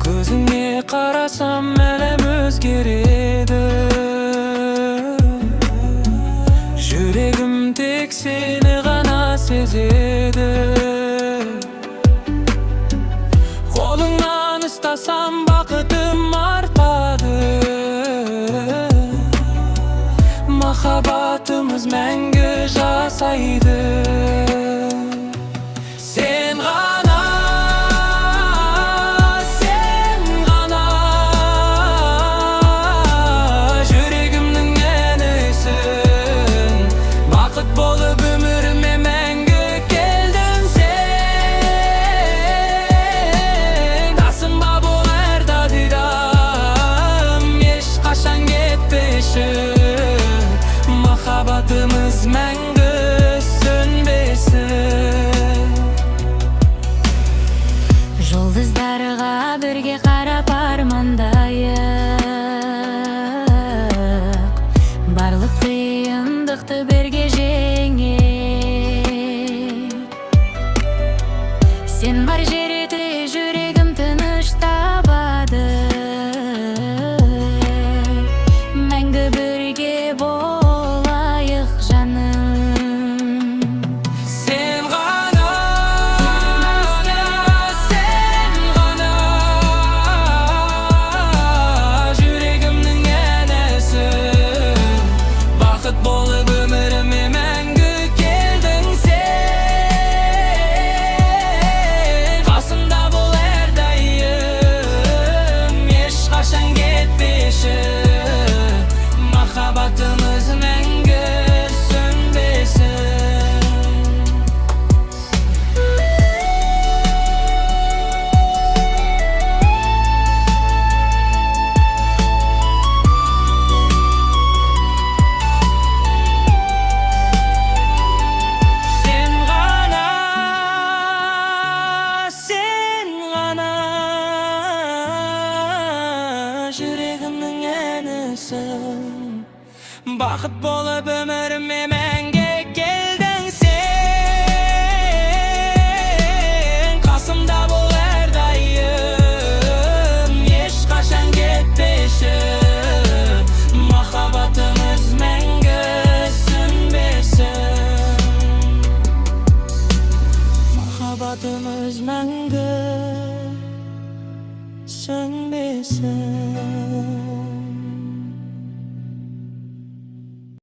Көзіңе қарасам әлем өзгереді. Жүрегім тек сені ғана сезеді. Қолыңнан ұстасам бақытым артады. Махаббатымыз мәңгі жасайды. Сен ғана, сен ғана жүрегімнің әнісің. Бақыт болып өміріме мәңгі келдің сен. Қасымда бол әрдайым, ешқашан кетпеші. Махаббатымыз мәңгі сөнбесін. Жұлдыздарға бірге қарап армандайық, барлық қиындықты бірге жеңейік. Сен бар жерде жүрегім тыныш табады. Мәңгі бірге болайық жаным. Сен ғана, сен ғана жүрегімнің әнісің. Бақыт болып өміріме мәңгі келдің сен. Қасымда бол әрдайым, ешқашан кетпеші. Махаббатымыз мәңгі сөнбесін. Сен ғана, сен ғана жүрегімнің әнісің. Бақыт болып өміріме мәңгі келдің сен. Қасымда бол әрдайым, ешқашан кетпеші. Махаббатымыз мәңгі сөнбесін. Махаббатымыз мәңгі сөнбесін.